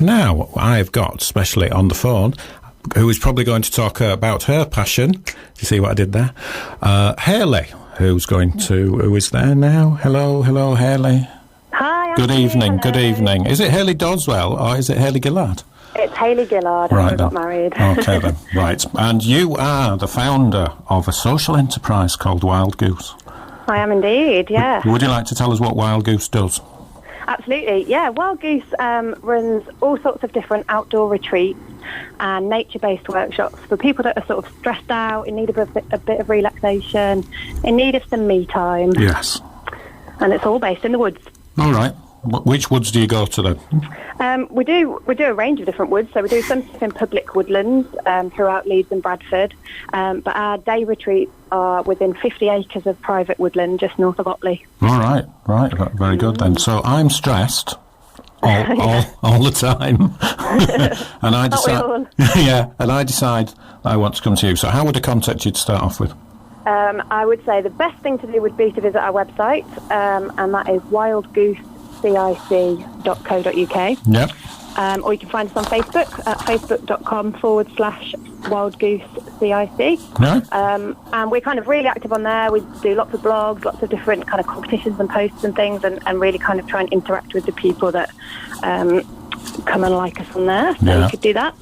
Now, I've got, especially on the phone, who is probably going to talk about her passion. Do you see what I did there? Hayley, who is there now. Hello, Hayley. Hi. Good evening. Is it Hayley Doswell or is it Hayley Gillard? It's Hayley Gillard. Right, I got married. Okay then, right. And you are the founder of a social enterprise called Wild Goose. I am indeed, yeah. Would you like to tell us what Wild Goose does? Absolutely, yeah. Wild Goose runs all sorts of different outdoor retreats and nature-based workshops for people that are sort of stressed out, in need of a bit of relaxation, in need of some me time. Yes. And it's all based in the woods. All right. Which woods do you go to then? We do a range of different woods. So we do some stuff in public woodlands throughout Leeds and Bradford. But our day retreats are within 50 acres of private woodland just north of Otley. All right. Very good then. So I'm stressed all the time, and I decide. And I decide I want to come to you. So how would I contact you to start off with? I would say the best thing to do would be to visit our website, and that is wildgoosecic.co.uk. Yep. Or you can find us on Facebook at facebook.com/wildgoosecic. Yeah. And we're kind of really active on there. We do lots of blogs, lots of different kind of competitions and posts and things, and really kind of try and interact with the people that come and like us on there. So you could do that.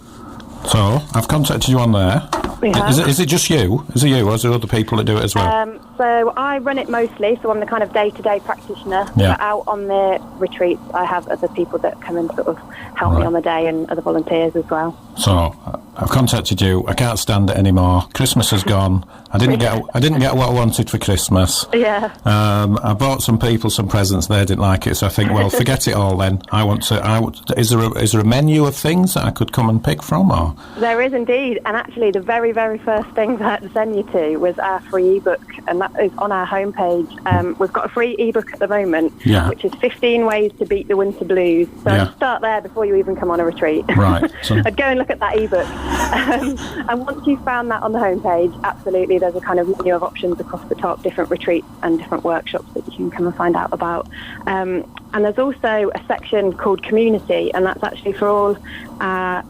So I've contacted you on there. Is it just you? Is it you, or is there other people that do it as well? So I run it mostly, so I'm the kind of day-to-day practitioner. Yeah. But out on the retreats, I have other people that come and sort of help me on the day, and other volunteers as well. So I've contacted you. I can't stand it anymore. Christmas has gone. I didn't get what I wanted for Christmas. Yeah. I bought some people some presents. They didn't like it, so I think, well, forget it all then. Is there a menu of things that I could come and pick from? Or? There is indeed, and actually the very, very first thing that I had to send you to was our free ebook, and that is on our homepage. We've got a free ebook at the moment, which is 15 ways to beat the winter blues. So I'd start there before you even come on a retreat. Right. So I'd go and look at that ebook, and once you've found that on the homepage, absolutely, there's a kind of menu of options across the top, different retreats and different workshops that you can come and find out about. And there's also a section called Community, and that's actually for all our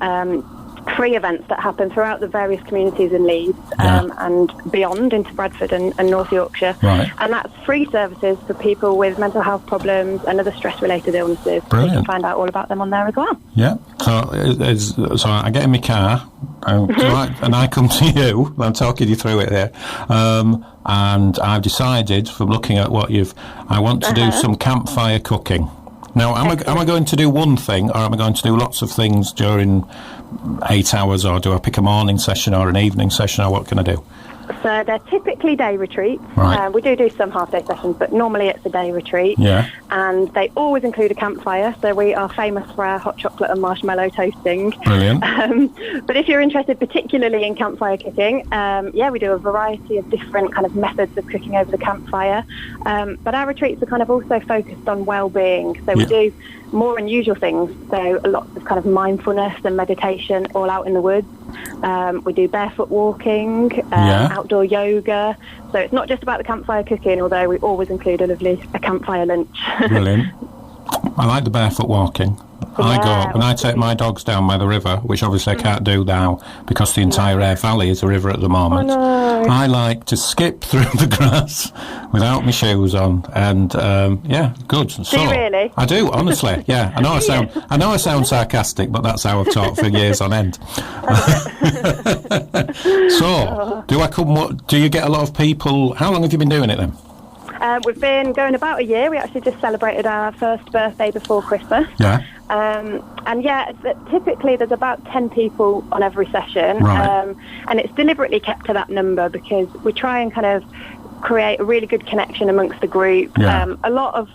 free events that happen throughout the various communities in Leeds and beyond into Bradford and North Yorkshire. Right. And that's free services for people with mental health problems and other stress-related illnesses. Brilliant. So you can find out all about them on there as well. Yeah. So I get in my car and I come to you. I'm talking you through it there. And I've decided, from looking at what I want to do some campfire cooking. Now, am I going to do one thing, or am I going to do lots of things during 8 hours, or do I pick a morning session or an evening session, or what can I do? So they're typically day retreats. Right. We do some half-day sessions, but normally it's a day retreat. Yeah. And they always include a campfire, so we are famous for our hot chocolate and marshmallow toasting. Brilliant. But if you're interested particularly in campfire cooking, we do a variety of different kind of methods of cooking over the campfire. But our retreats are kind of also focused on well-being, so we do more unusual things, so a lot of kind of mindfulness and meditation all out in the woods. We do barefoot walking, outdoor yoga, so it's not just about the campfire cooking, although we always include a campfire lunch. Brilliant. I like the barefoot walking. I go when I take my dogs down by the river, which obviously I can't do now because the entire Aire Valley is a river at the moment. Oh, no. I like to skip through the grass without my shoes on, and good. Do you really? I do, honestly. Yeah, I know I sound sarcastic, but that's how I've talked for years on end. So, do you get a lot of people? How long have you been doing it then? We've been going about a year. We actually just celebrated our first birthday before Christmas. Yeah. Typically there's about 10 people on every session. Right. And it's deliberately kept to that number because we try and kind of create a really good connection amongst the group. Yeah. A lot of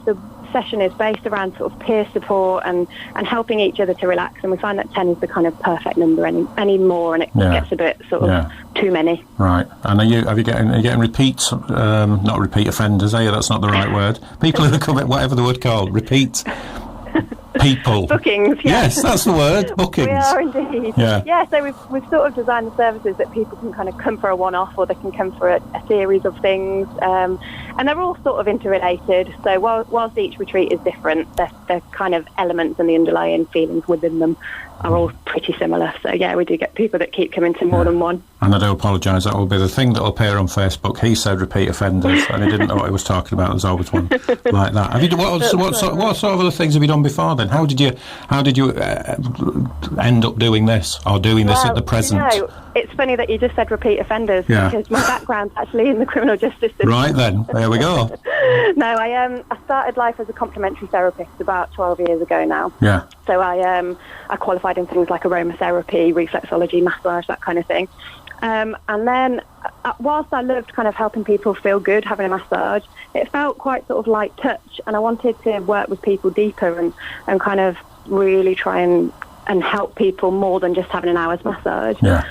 the session is based around sort of peer support and helping each other to relax, and we find that 10 is the kind of perfect number anymore, and it gets a bit sort of too many. Right. And are you getting repeats, not repeat offenders, are you? That's not the right word. People who come at whatever the word called, repeat. People. Bookings, Yes, that's the word, bookings. We are indeed. Yeah. So we've sort of designed the services that people can kind of come for a one-off, or they can come for a series of things. And they're all sort of interrelated. So whilst each retreat is different, the kind of elements and the underlying feelings within them are all pretty similar. So yeah, we do get people that keep coming to more than one. And I do apologise, that will be the thing that will appear on Facebook. He said repeat offenders, and he didn't know what he was talking about. There's always one like that. Have you? What sort of other things have you done before then? How did you end up doing this, or doing this at the present? It's funny that you just said repeat offenders, because my background's actually in the criminal justice system. Right then, there we go. No, I started life as a complementary therapist about 12 years ago now. Yeah. So I qualified in things like aromatherapy, reflexology, massage, that kind of thing. And then whilst I loved kind of helping people feel good, having a massage, it felt quite sort of light touch, and I wanted to work with people deeper and kind of really try and help people more than just having an hour's massage. Yeah.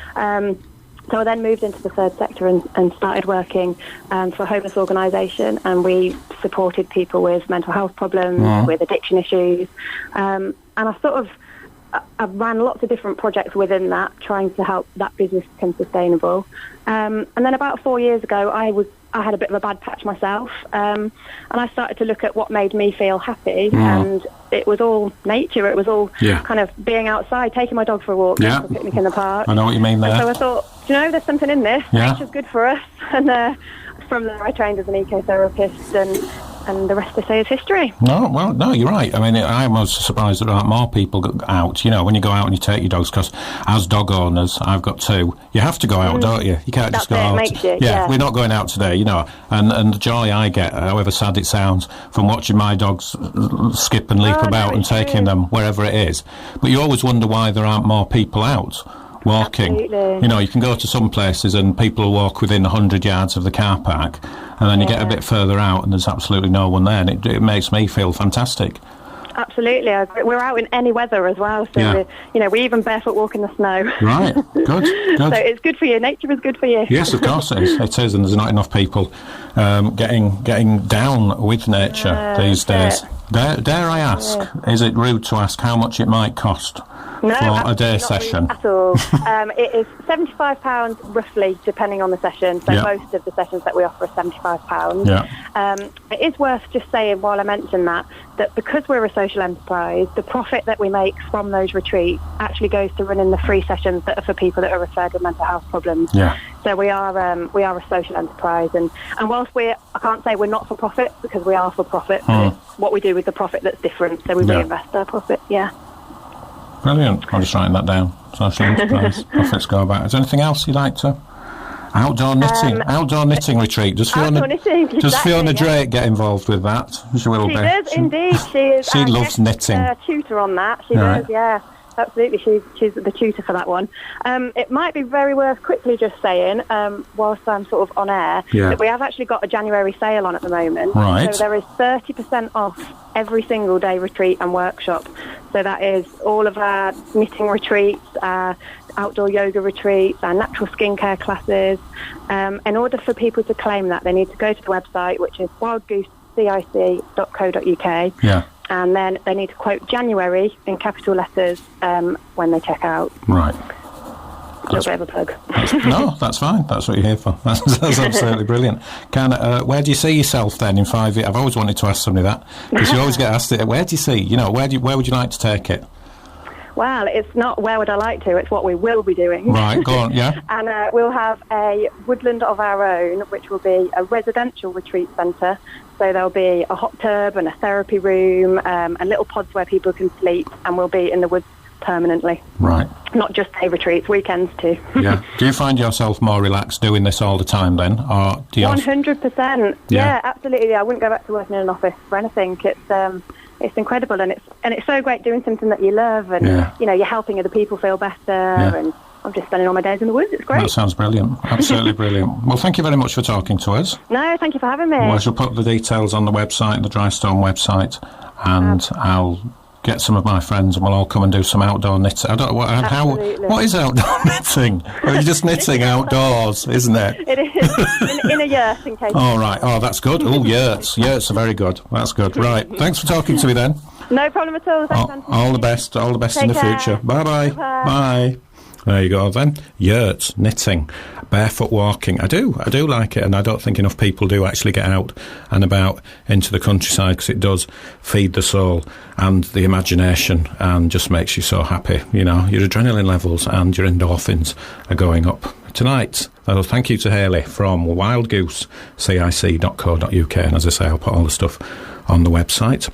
So I then moved into the third sector and started working for a homeless organisation, and we supported people with mental health problems, with addiction issues, and I ran lots of different projects within that, trying to help that business become sustainable. And then about 4 years ago, I had a bit of a bad patch myself, and I started to look at what made me feel happy, and it was all nature. It was all kind of being outside, taking my dog for a walk, for a picnic in the park. I know what you mean there. And so I thought, there's something in this. Nature's good for us. And from there, I trained as an ecotherapist, and the rest, they say, is history. No, you're right. I mean, I was surprised that there aren't more people out. You know, when you go out and you take your dogs, because as dog owners, I've got two, you have to go out, don't you? You can't just go out. Makes you, we're not going out today, you know. And the joy I get, however sad it sounds, from watching my dogs skip and leap about and taking them wherever it is. But you always wonder why there aren't more people out walking. Absolutely. You know, you can go to some places and people walk within 100 yards of the car park, and then you get a bit further out and there's absolutely no one there, and it makes me feel fantastic. Absolutely. We're out in any weather as well, so we even barefoot walk in the snow. Right, good. So it's good for you. Nature is good for you. Yes, of course it is. It is, and there's not enough people getting down with nature these days. Dare I ask, is it rude to ask how much it might cost for a day session? At all. It is £75 roughly, depending on the session. So most of the sessions that we offer are £75. Yeah. It is worth just saying, while I mention that because we're a social enterprise, the profit that we make from those retreats actually goes to running the free sessions that are for people that are referred with mental health problems. Yeah. So we are a social enterprise, and whilst I can't say we're not for profit, because we are for profit, but it's what we do with the profit that's different. So we reinvest our profit. Yeah. Brilliant. I'm just writing that down. Social enterprise, profits go about. Is there anything else you'd like to? Outdoor knitting retreat. Does Fiona Drake get involved with that? She does indeed. She is. She loves knitting. Tutor on that. She does. Yeah. Absolutely, she's the tutor for that one. It might be very worth quickly just saying, whilst I'm sort of on air, that we have actually got a January sale on at the moment. Right. So there is 30% off every single day retreat and workshop. So that is all of our knitting retreats, our outdoor yoga retreats, our natural skincare classes. In order for people to claim that, they need to go to the website, which is wildgoosecic.co.uk. Yeah. And then they need to quote January in capital letters when they check out. Right. A little bit of a plug. No, that's fine. That's what you're here for. That's absolutely brilliant. Where do you see yourself then in 5 years? I've always wanted to ask somebody that, because you always get asked it. Where do you see? You know, where would you like to take it? Well, it's not where would I like to, it's what we will be doing. Right, go on, yeah. And we'll have a woodland of our own, which will be a residential retreat centre. So there'll be a hot tub and a therapy room and little pods where people can sleep, and we'll be in the woods permanently. Right. Not just day retreats, weekends too. Yeah. Do you find yourself more relaxed doing this all the time then? Or do you 100%. Yeah, absolutely. I wouldn't go back to working in an office for anything. It's incredible, and it's so great doing something that you love, and you're helping other people feel better, and I'm just spending all my days in the woods. It's great. That sounds brilliant. Absolutely brilliant. Well, thank you very much for talking to us. No, thank you for having me. Well, I shall put the details on the website, the Drystone website, and I'll get some of my friends and we'll all come and do some outdoor knitting. I don't know what is outdoor knitting? Well, you're just knitting outdoors, isn't it? It is. in a yurt, in case. Oh, right. Oh, that's good. Oh, yurts. Yurts are very good. That's good. Right. Thanks for talking to me then. No problem at all. Thanks, Anthony. All the best. All the best in Take the care. future. Bye-bye. Bye-bye. Bye. There you go then. Yurts, knitting, barefoot walking. I do like it, and I don't think enough people do actually get out and about into the countryside, because it does feed the soul and the imagination and just makes you so happy. You know, your adrenaline levels and your endorphins are going up. Tonight, thank you to Hayley from Wild Goose, cic.co.uk, and as I say, I'll put all the stuff on the website.